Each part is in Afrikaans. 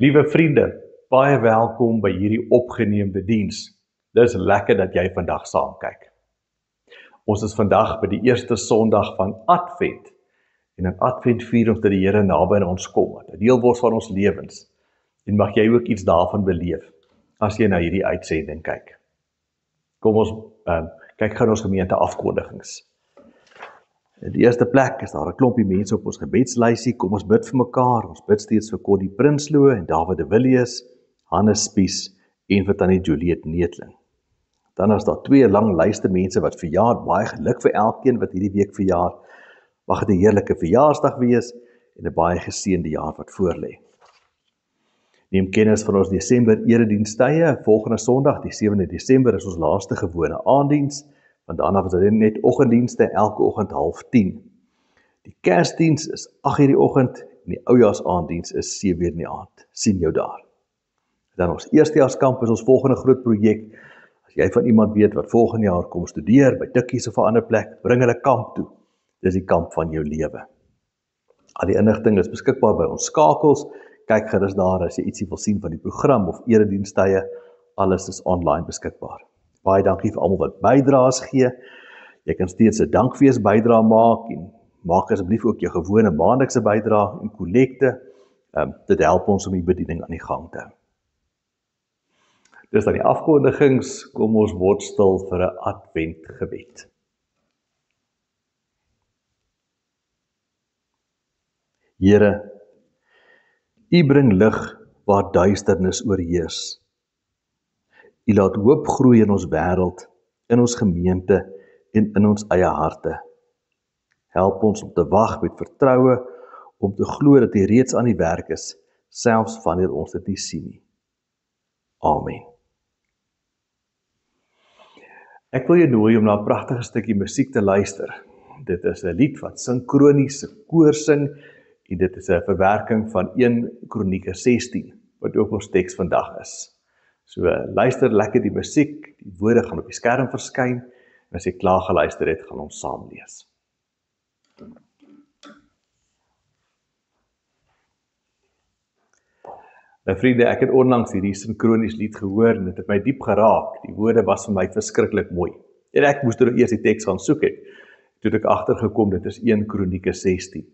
Liewe vriende, baie welkom by hierdie opgeneemde diens. Dis lekker dat jy vandag saam kyk. Ons is vandag by die eerste Sondag van Advent. En in Advent vier ons dat die Here naby aan ons kom, wat 'n deel word van ons lewens. En mag jy ook iets daarvan beleef, as jy na hierdie uitsending kyk. Kom ons kyk gou na ons gemeente afkondigings. In die eerste plek is daar 'n klompie mense op ons gebedslysie. Kom ons bid vir mekaar. Ons bid steeds vir Connie Prinsloo en David de Villiers, Hannes Spies en vir Tannie Juliet Neetling. Dan is daar 2 lang lyste mense wat verjaar. Baie geluk vir elkeen wat hierdie week verjaar. Mag dit 'n heerlike verjaarsdag wees en 'n baie geseënde jaar wat voorlê. Neem kennis van ons Desember eredienstye. Volgende Sondag, die 7de Desember, is ons laaste gewone aanddiens. Want daarna was dit net oggenddienste, elke oggend 9:30. Die Kersdiens is 8:00 die oggend en die Oujaarsaanddiens is 7:00 in die aand. Sien jou daar. Dan ons eerstejaarskamp is ons volgende groot projek. As jy van iemand weet wat volgende jaar kom studeer by Tikkies of 'n ander plek, bring hulle kamp toe. Dis die kamp van jou lewe. Al die inligting is beskikbaar by ons skakels. Kyk gerus daar as jy ietsie wil sien van die program of eredienstye. Alles is online beskikbaar. Baie dankie vir almal wat bydraes gee. Jy kan steeds 'n dankfees bydra maak en maak asseblief ook jou gewone maandelikse bydrae en kollekte. Dit help ons om die bediening aan die gang te hou. Dis dan die afkondigings. Kom ons word stil vir 'n adventgebed. Here, U bring lig waar duisternis oorheers. U laat hoop groei in ons wêreld, in ons gemeente en in ons eie harte. Help ons om te wag met vertroue, om te glo dat U reeds aan die werk is, selfs wanneer ons dit nie sien nie. Amen. Ek wil jou nooi om na 'n pragtige stukkie musiek te luister. Dit is 'n lied wat sinkronies koor sing, en dit is 'n verwerking van 1 Kronieke 16, wat ook ons teks vandag is. So luister lekker die musiek, die woorde gaan op die skerm verskyn, en as jy klaar geluister het, gaan ons saam lees. Nou vriende, ek het onlangs hierdie sinkronies lied gehoor, en dit het my diep geraak. Die woorde was vir my verskriklik mooi. En ek moes eers die teks gaan soek het, toe ek agtergekom, dit is 1 Kronieke 16.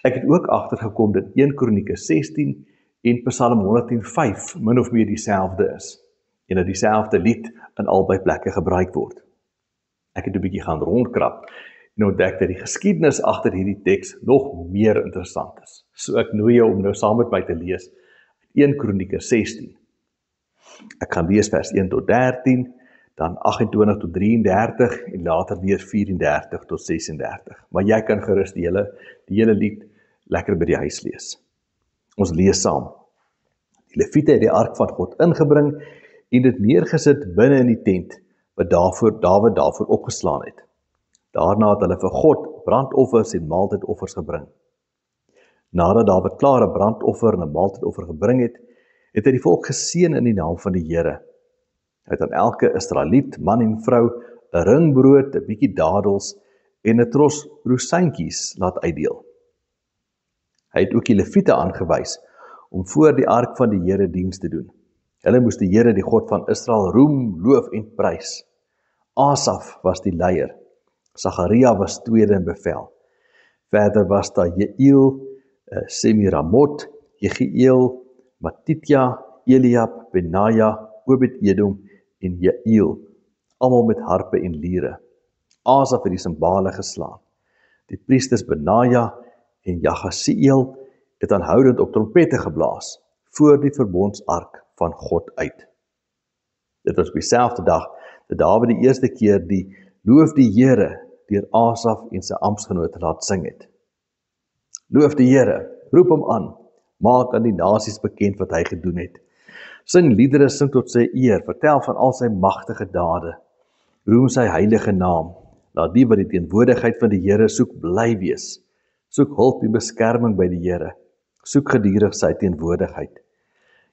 Ek het ook agtergekom dat 1 Kronieke 16 en Psalm 105 min of meer dieselfde is, en dat dieselfde lied in albei plekke gebruik word. Ek het 'n bietjie gaan rondkrap, en ontdek dat die geskiedenis agter hierdie teks nog meer interessant is. So ek nooi jou om nou saam met my te lees, 1 Kronieke 16. Ek gaan lees vers 1 tot 13, dan 28 tot 33, en later weer 34 tot 36. Maar jy kan gerus die hele lied lekker by die huis lees. Ons lees saam. Die Lewiete het die ark van God ingebring en dit neergesit binne in die tent wat Dawid daarvoor opgeslaan het. Daarna het hulle vir God brandoffers en maaltydoffers gebring. Nadat Dawid klaar 'n brandoffer en 'n maaltydoffer gebring het, het hy die volk geseën in die naam van die Here. Hy het aan elke Israeliet, man en vrou, 'n ring brood, 'n bietjie dadels en 'n tros rosientjies laat uitdeel. Hy het ook die Lewiete aangewys om voor die ark van die Here diens te doen. Hulle moes die Here, die God van Israel, roem, loof en prys. Asaf was die leier. Sagaria was tweede in bevel. Verder was daar Jeiel, Semiramot, Jegiel, Matitja, Eliab, Benaja, Obed-Edom en Jeiel, almal met harpe en liere. Asaf het die simbale geslaan. Die priesters Benaja en Jagasiel het aanhoudend op trompette geblaas voor die verbondsark van God uit. Dit was op dieselfde dag dat Dawid die eerste keer die loof die Here deur Asaf en sy amptgenote laat sing het. Loof die Here, roep hom aan, maak aan die nasies bekend wat hy gedoen het. Sing liedere, sing tot sy eer, vertel van al sy magtige dade. Roem sy heilige naam, laat die wat die teenwoordigheid van die Here soek bly wees. Soek hulp en beskerming by die Here. Soek gedurig sy teenwoordigheid.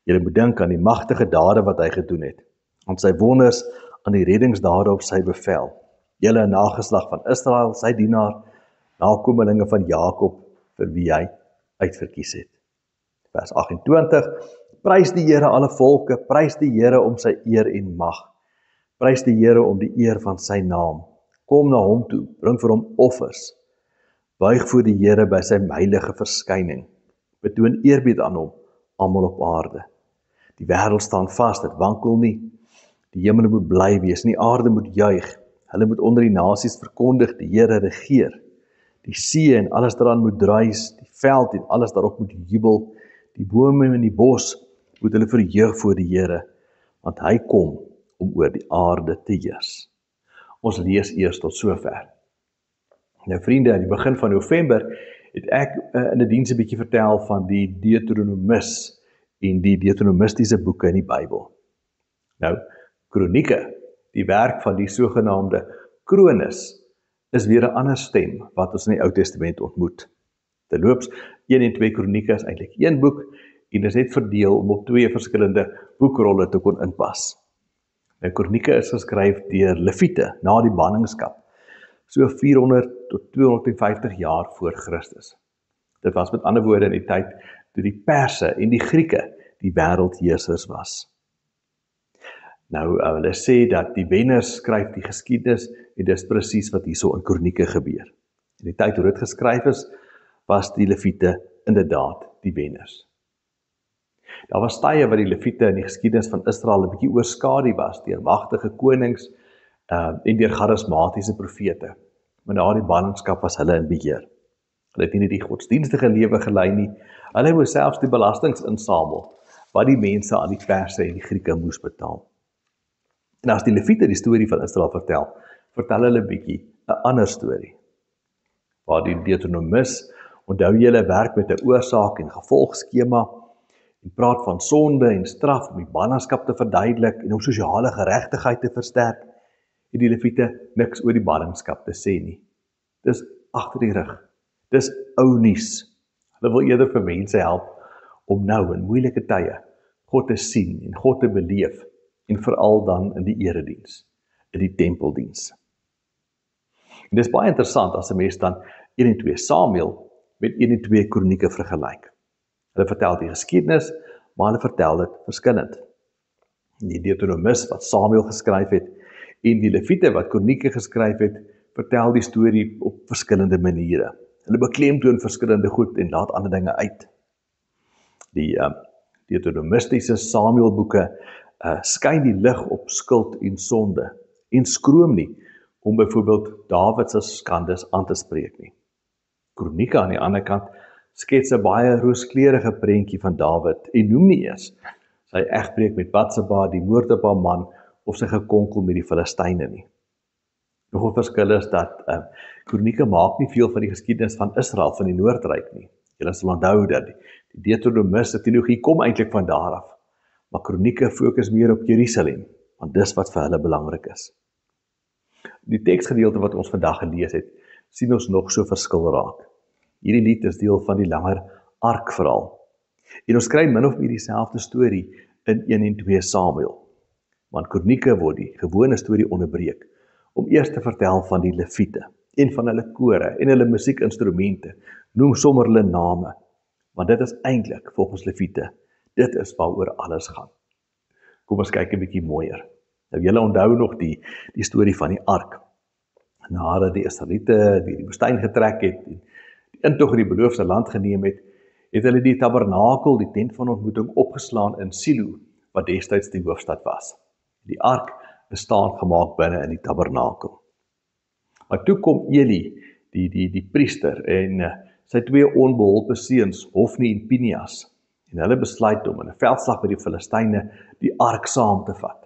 Julle moet dink aan die magtige dade wat hy gedoen het, aan sy wonders, aan die reddingsdade op sy bevel. Julle nageslag van Israel, sy dienaar, nakomelinge van Jakob, vir wie hy uitverkies het. Vers 28, Prys die Here alle volke, prys die Here om sy eer en mag. Prys die Here om die eer van sy naam. Kom na hom toe, bring vir hom offers. Buig voor die Here by sy heilige verskyning. Betoon eerbied aan hom, almal op aarde. Die wêreld staan vas, dit wankel nie. Die hemel moet bly wees, en die aarde moet juig. Hulle moet onder die nasies verkondig, die Here regeer. Die see en alles daaraan moet druis, die veld en alles daarop moet jubel. Die bome en die bos moet hulle verheug voor die Here, want hy kom om oor die aarde te heers. Ons lees eers tot sover. Nou vriende, aan die begin van November het ek in 'n diens 'n bietjie vertel van die Deuteronomus en die deuteronomistiese boeke in die Bybel. Nou, Kronieke, die werk van die sogenaamde Kronis, is weer 'n ander stem wat ons in die Ou Testament ontmoet. Terloops, 1 en 2 Kronieke is eintlik een boek en is net verdeel om op 2 verskillende boekrolle te kon inpas. Nou, Kronieke is geskryf deur Lewiete na die ballingskap, so 400 tot 250 jaar voor Christus. Dit was met ander woorde in die tyd toe die Perse en die Grieke die wêreldheersers was. Nou, hulle sê dat die wenners skryf die geskiedenis en dis presies wat hierso in Kronieke gebeur. In die tyd toe dit geskryf is, was die Lewiete inderdaad die wenners. Daar was tye wat die Lewiete in die geskiedenis van Israel 'n bietjie oorskadu was deur magtige konings en deur charismatiese profete. Maar na die ballingskap was hulle in beheer. Hulle het nie die godsdienstige lewe gelei nie, hulle moes selfs die belastings insamel, wat die mense aan die Perse en die Grieke moes betaal. En as die Lewiete die storie van Israel vertel hulle 'n bietjie 'n ander storie, waar die Deuteronomus, onthou julle, werk met 'n oorsaak en gevolgskema, en praat van sonde en straf om die ballingskap te verduidelik en om sosiale geregtigheid te versterk, het die Lewiete niks oor die ballingskap te sê nie. Dis agter die rug. Dis ou nuus. Hulle wil eerder vir mense help om nou in moeilike tye God te sien en God te beleef, en veral dan in die erediens, in die tempeldiens. En dis baie interessant as 'n mens dan 1 en 2 Samuel met 1 en 2 Kronieke vergelyk. Hulle vertel die geskiedenis, maar hulle vertel dit verskillend. Die Deuteronomus wat Samuel geskryf het, en die Lewiete wat Kronieke geskryf het, vertel die storie op verskillende maniere. Hulle beklemtoon verskillende goed en laat ander dinge uit. Die Deuteronomistiese Samuelboeke skyn die lig op skuld en sonde, en skroom nie om byvoorbeeld Dawid se skandes aan te spreek nie. Kronieke aan die ander kant skets 'n baie rooskleurige prentjie van Dawid en noem nie eers sy egbreek met Batseba, die moord op haar man of sy gekonkel met die Filistyne nie. Nog 'n verskil is dat Kronieke maak nie veel van die geskiedenis van Israel van die Noordryk nie. Julle sal onthou dat die Deuteronomiese teologie kom eintlik van daar af, maar Kronieke fokus meer op Jerusalem, want dis wat vir hulle belangrik is. Die teksgedeelte wat ons vandag gelees het, sien ons nog so verskil raak. Hierdie lied is deel van die langer arkverhaal. En ons kry min of meer dieselfde storie in 1 en 2 Samuel. Want Kronieke word die gewone storie onderbreek om eers te vertel van die Lewiete en van hulle kore en hulle musiekinstrumente, noem sommer hulle name, want dit is eintlik volgens Lewiete, dit is waaroor alles gaan. Kom ons kyk 'n bietjie mooier. Nou julle onthou nog die storie van die ark. Nadat die Israeliete die woestyn getrek het en die intog in die beloofde land geneem het, het hulle die tabernakel, die tent van ontmoeting, opgeslaan in Silo, wat destyds die hoofstad was. Die ark is staan gemaak binne in die tabernakel. Maar toe kom Eli, die priester, en sy 2 onbeholpe seuns, Hofni en Pinias, en hulle besluit om in 'n veldslag met die Filistyne die ark saam te vat.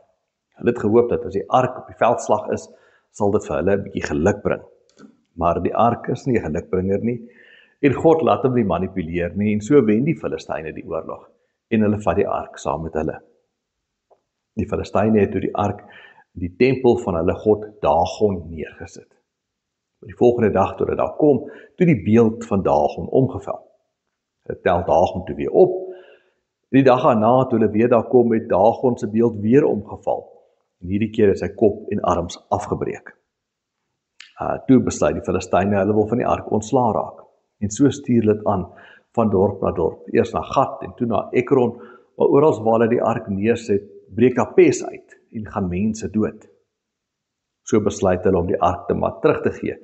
Hulle het gehoop dat as die ark op die veldslag is, sal dit vir hulle 'n bietjie geluk bring. Maar die ark is nie 'n gelukbringer nie, en God laat hom nie manipuleer nie, en so wen die Filistyne die oorlog, en hulle vat die ark saam met hulle. Die Filistyne het toe die ark in die tempel van hulle god Dagon neergesit. Die volgende dag toe dit daar kom, toe die beeld van Dagon omgeval. Hulle tel Dagon toe weer op. Die dag daarna toe hulle weer daar kom, het Dagon se beeld weer omgeval. En hierdie keer is sy kop en arms afgebreek. Toe besluit die Filistyne hulle wil van die ark ontslaa raak. En so stuur hulle dit aan van dorp na dorp, eers na Gat en toe na Ekron, Maar oral waar hulle die ark neerset, breek daar pes uit en gaan mense dood. So besluit hulle om die ark maar terug te gee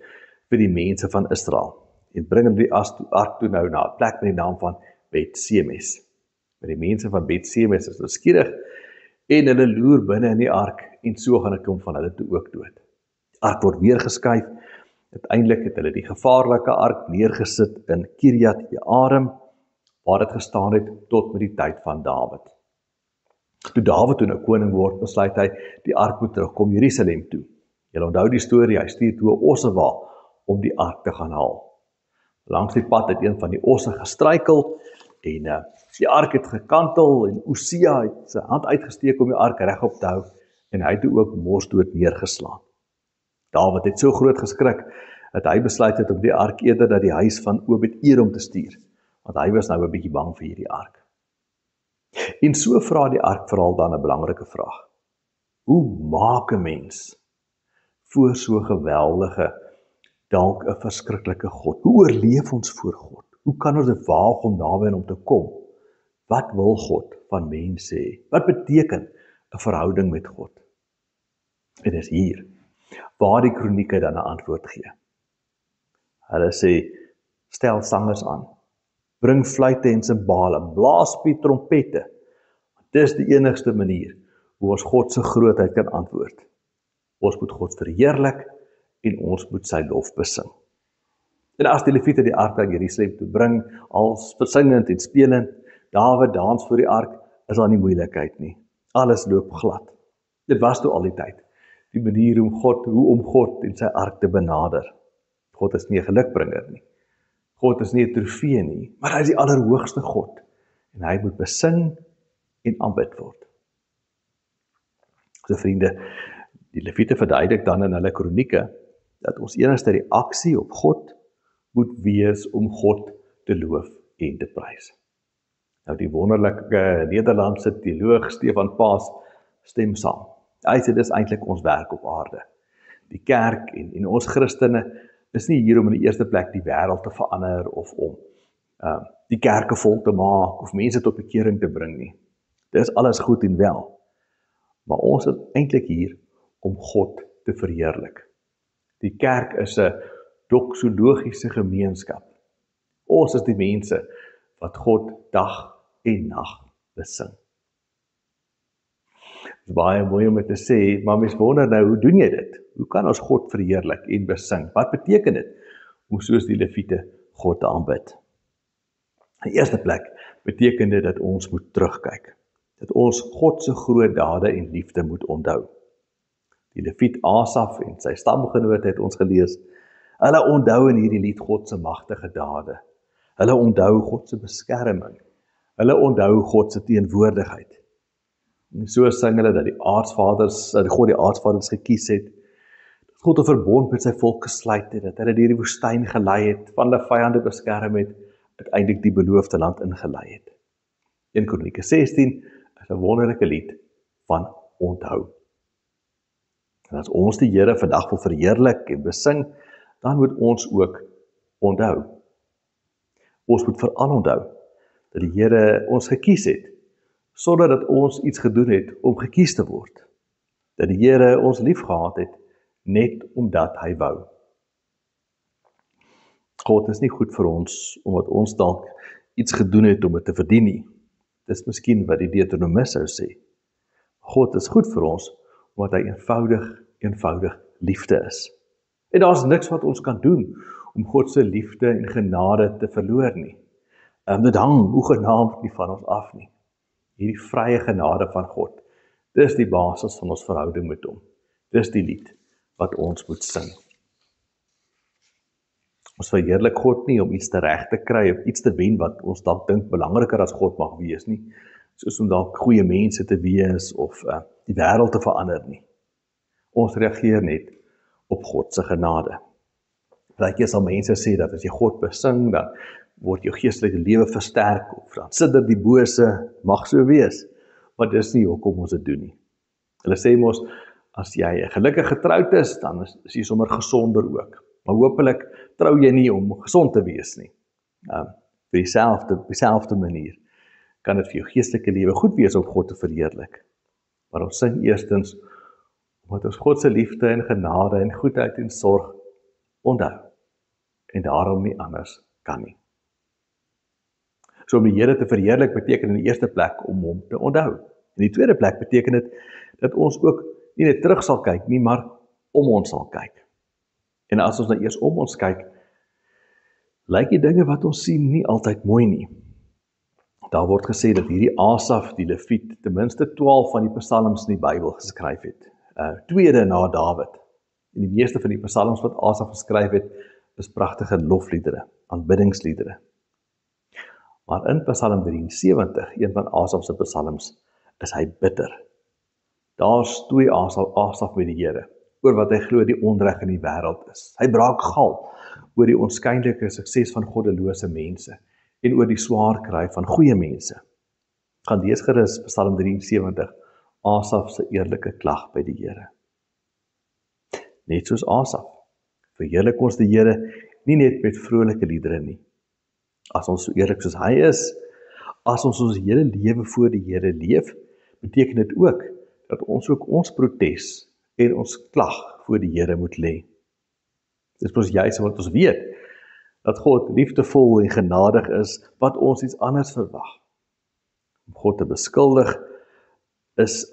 vir die mense van Israel en bring hulle die ark toe nou na 'n plek met die naam van Bet-Semes. Maar die mense van Bet-Semes is nuuskierig en hulle loer binne in die ark en so gaan 'n klomp van hulle toe ook dood. Die ark word weer geskuif. Uiteindelik het hulle die gevaarlike ark neergesit in Kirjat Jearim, waar dit gestaan het tot met die tyd van Dawid. Toe Dawid toe nou koning word, besluit hy die ark moet terugkom Jerusalem toe. Julle onthou die storie, hy stuur toe 'n ossewa om die ark te gaan haal. Langs die pad het een van die osse gestruikel en die ark het gekantel en Usia het sy hand uitgesteek om die ark regop te hou en hy het toe ook morsdood neergeslaan. Dawid het so groot geskrik dat hy besluit het om die ark eerder na die huis van Obed-Edom te stuur, want hy was nou 'n bietjie bang vir hierdie ark. En so vra die arkverhaal dan 'n belangrike vraag. Hoe maak 'n mens voor so geweldige, dalk 'n verskriklike God? Hoe oorleef ons voor God? Hoe kan ons dit waag om naby aan hom te kom? Wat wil God van mense hê? Wat beteken 'n verhouding met God? En dis hier waar die kronieke dan 'n antwoord gee. Hulle sê, stel sangers aan, bring fluitte en simbale, blaas op die trompette. Dis die enigste manier hoe ons God se grootheid kan antwoord. Ons moet God verheerlik en ons moet sy lof besing. En as die Lewiete die ark na Jerusalem toe bring, als besingend en spelend, Dawid dans voor die ark, is daar nie moeilikheid nie. Alles loop glad. Dit was toe al die tyd. Die manier hoe om God en sy ark te benader. God is nie 'n gelukbringer nie. God is nie 'n trofee nie, maar hy is die allerhoogste God. En hy moet besing en aanbid word. So vriende, die Lewiete verduidelik dan in hulle kronieke, dat ons enigste reaksie op God moet wees om God te loof en te prys. Nou die wonderlike Nederlandse teoloog Stefan Paas stem saam. Hy sê dis eintlik ons werk op aarde. Die kerk en ons Christene is nie hier om in die eerste plek die wêreld te verander of om die kerke vol te maak of mense tot bekering te bring nie. Dis alles goed en wel. Maar ons is eintlik hier om God te verheerlik. Die kerk is 'n doxologiese gemeenskap. Ons is die mense wat God dag en nag besing. Dit is baie mooi om te sê, maar mens wonder nou, hoe doen jy dit? Hoe kan ons God verheerlik en besing? Wat beteken dit om soos die Lewiete God te aanbid? In die eerste plek beteken dit dat ons moet terugkyk. Dat ons God se groot dade en liefde moet onthou. Die Lewiet Asaf en sy stamgenote het ons gelees. Hulle onthou in hierdie lied God se magtige dade. Hulle onthou God se beskerming. Hulle onthou God se teenwoordigheid. En so sing hulle dat God die aardsvaders gekies het, dat God 'n verbond met sy volk gesluit het, dat hulle deur die woestyn gelei het, van hulle vyande beskerm het, uiteindelik die beloofde land ingelei het. 1 Kronieke 16 is 'n wonderlike lied van onthou. En as ons die Here vandag wil verheerlik en besing, dan moet ons ook onthou. Ons moet veral onthou dat die Here ons gekies het, sonder dat ons iets gedoen het om gekies te word. Dat die Here ons liefgehad het, net omdat hy wou. God is nie goed vir ons, omdat ons dalk iets gedoen het om dit te verdien nie. Dis miskien wat die Deuteronomus sou sê. God is goed vir ons, omdat hy eenvoudig liefde is. En daar is niks wat ons kan doen, om God se liefde en genade te verloor nie. Dit hang hoegenaamd nie van ons af nie. Hierdie vrye genade van God, dis die basis van ons verhouding met hom. Dis die lied wat ons moet sing. Ons verheerlik God nie om iets te reg te kry, of iets te wen wat ons dalk dink belangriker as God mag wees nie, soos om dalk goeie mense te wees, of die wêreld te verander nie. Ons reageer net op God se genade. Partykeer sal mense sê dat as jy God besing, dan word jou geestelike lewe versterk, of dan sidder die bose, mag so wees, maar dis nie hoekom ons dit doen nie. Hulle sê mos, as jy gelukkig getroud is, dan is jy sommer gesonder ook. Maar hopelik trou jy nie om gesond te wees nie. Op dieselfde manier. kan dit vir jou geestelike lewe goed wees om God te verheerlik. Maar ons sing eerstens, omdat ons God se liefde en genade en goedheid en sorg onthou, en daarom nie anders kan nie. So om die Here te verheerlik beteken in die eerste plek om hom te onthou. In die tweede plek beteken dit dat ons ook nie net terug sal kyk nie, maar om ons sal kyk. En as ons nou eers om ons kyk, lyk die dinge wat ons sien nie altyd mooi nie. Daar word gesê dat hierdie Asaf, die Leviet, ten minste 12 van die psalms in die Bybel geskryf het. Tweede na Dawid. En die meeste van die psalms wat Asaf geskryf het, is pragtige lofliedere, aanbiddingsliedere. Maar in Psalm 73, een van Asaf se psalms, is hy bitter. Daar stoei Asaf met die Here, oor wat hy glo die onreg in die wêreld is. Hy braak gal oor die onskynlike sukses van goddelose mense, en oor die swaar kry van goeie mense. Gaan lees gerus Psalm 73, Asaf se eerlike klag by die Here. Net soos Asaf, verheerlik ons die Here nie net met vrolike liedere nie. As ons so eerlik soos hy is, as ons ons hele lewe voor die Here leef, beteken dit ook dat ons ook ons protes en ons klag voor die Here moet lê. Dis mos juis wat ons weet, dat God liefdevol en genadig is, wat ons iets anders verwag. Om God te beskuldig is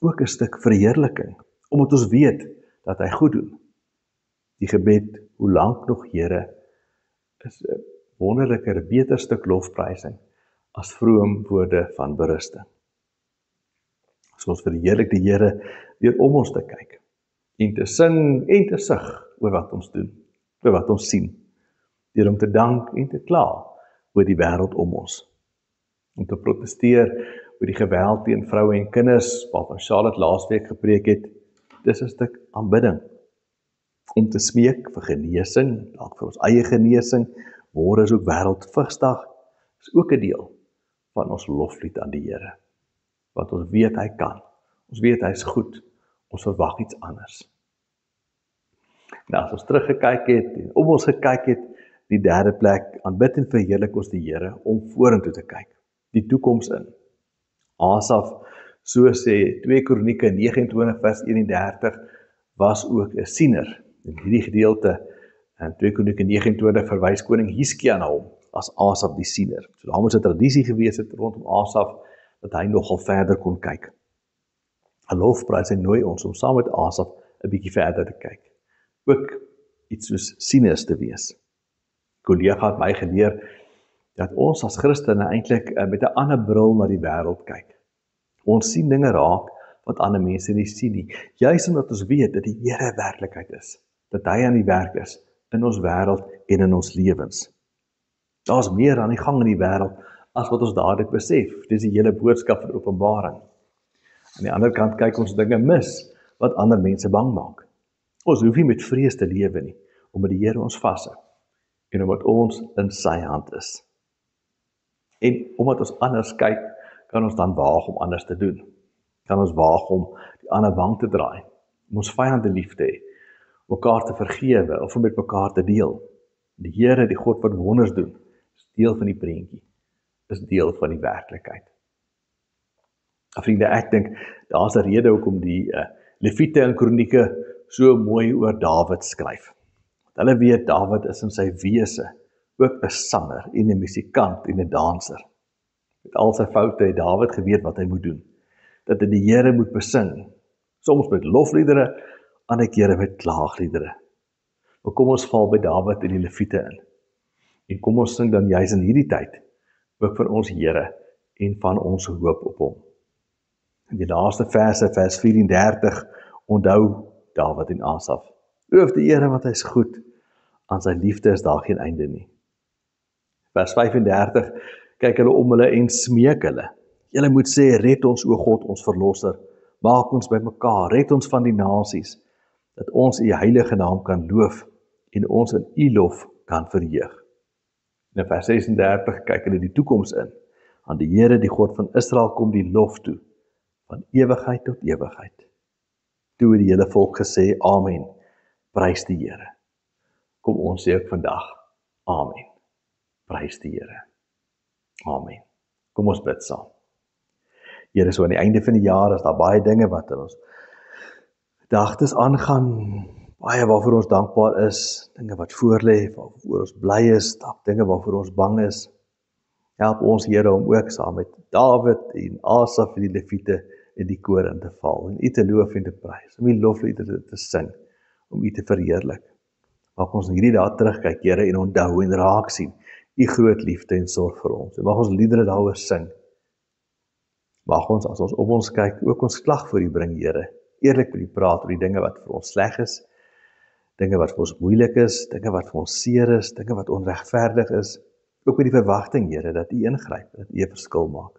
ook 'n stuk verheerliking, omdat ons weet dat hy goed doen. Die gebed, hoe lank nog Here, is 'n wonderliker, beter stuk lofprysing as vroom woorde van berusting. So ons verheerlik die Here deur om ons te kyk en te sing en te sug oor wat ons doen, oor wat ons sien, deur om te dank en te kla oor die wêreld om ons, om te protesteer oor die geweld teen vroue en kinders, waarvan Charlotte laasweek gepreek het. Dis 'n stuk aanbidding, om te smeek vir genesing, dalk vir ons eie genesing. Môre is ook Wêreldvigsdag, is ook 'n deel van ons loflied aan die Here, want ons weet hy kan, ons weet hy is goed, ons verwag iets anders. Nou as ons teruggekyk het en om ons gekyk het, die derde plek, aanbid en verheerlik ons die Here om vorentoe te kyk, die toekoms in. Asaf, so sê 2 Kronieke 29 vers 31, was ook 'n siener. In hierdie gedeelte, in 2 Kronieke 29 verwys koning Hiskia na hom as Asaf die siener. So daar moes 'n tradisie gewees het rondom Asaf, dat hy nogal verder kon kyk. 'n Lofprysing nooi ons om saam met Asaf 'n bietjie verder te kyk. Ook iets soos sieners te wees. 'n Kollega het my geleer dat ons as Christene eintlik met 'n ander bril na die wêreld kyk. Ons sien dinge raak wat ander mense nie sien nie, juis omdat ons weet dat die Here werklikheid is, dat hy aan die werk is in ons wêreld en in ons lewens. Daar's meer aan die gang in die wêreld as wat ons dadelik besef. Dis die hele boodskap van Openbaring. Aan die ander kant kyk ons dinge mis wat ander mense bang maak. Ons hoef nie met vrees te lewe nie, omdat die Here ons vashou en omdat ons in sy hand is. En omdat ons anders kyk, kan ons dan waag om anders te doen. Kan ons waag om die ander wang te draai, om ons vyande lief te hê, mekaar te vergewe of om met mekaar te deel. Die Here, die God wat wonders doen, is deel van die prentjie, is deel van die werklikheid. Vriende, ek dink daar's 'n rede hoekom die Leviete en Kronieke so mooi oor Dawid skryf. Want hulle weet Dawid is in sy wese ook 'n sanger en 'n musikant en 'n danser. Met al sy foute het Dawid geweet wat hy moet doen. Dat hy die Here moet besing, soms met lofliedere, ander kere met klaagliedere. Maar kom ons val by Dawid en die Leviete in. En kom ons sing dan juis in hierdie tyd ook vir ons Here en van ons hoop op hom. In die laaste verse, vers 34, onthou Dawid en Asaf. Loof die Here want hy is goed, aan sy liefde is daar geen einde nie. Vers 35, kyk hulle om hulle en smeek hulle. Julle moet sê, red ons o God, ons verlosser, maak ons by mekaar, red ons van die nasies, dat ons u heilige naam kan loof en ons in u lof kan verheug. In vers 36 kyk hulle die toekoms in. Aan die Here, die God van Israel, kom die lof toe, van ewigheid tot ewigheid. Toe het die hele volk gesê, Amen, prys die Here. Kom ons sê ook vandag, Amen, prys die Here. Amen. Kom ons bid saam. Here, so aan die einde van die jaar is daar baie dinge wat in ons gedagtes aangaan, baie waarvoor ons dankbaar is, dinge wat voorlê, waarvoor ons bly is, dinge waarvoor ons bang is. Help ons, Here, om ook saam met Dawid en Asaf en die Lewiete in die koor in te val, en U te loof en te prys, om U lofliedere te sing, om U te verheerlik. Mag ons hierdie dae terugkyk, Here, en onthou en raak sien U groot liefde en sorg vir ons. En mag ons liedere daaroor sing. Mag ons, as ons op ons kyk, ook ons klag voor U bring, Here. Eerlik met U praat oor die dinge wat vir ons sleg is, dinge wat vir ons moeilik is, dinge wat vir ons seer is, dinge wat onregverdig is, ook met die verwagting, Here, dat U ingryp, dat U 'n verskil maak.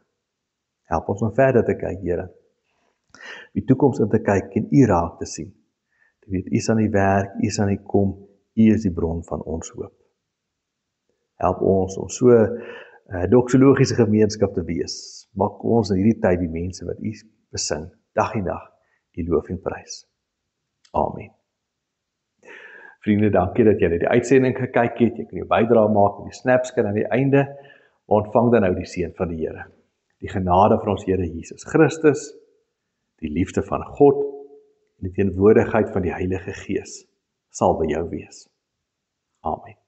Help ons om verder te kyk, Here. Die toekoms in te kyk en U raak te sien. Te weet, U is aan die werk, U is aan die kom, U is die bron van ons hoop. Help ons om so 'n doxologiese gemeenskap te wees. Maak ons in hierdie tyd die mense wat U besing, dag en dag, U loof en prys. Amen. Vriende, dankie dat jy na die uitsending gekyk het. Jy kan jou bydrae maak met die snapscan aan die einde. Ontvang dan nou die seën van die Here. Die genade van ons Here Jesus Christus, die liefde van God en die teenwoordigheid van die Heilige Gees sal by jou wees. Amen.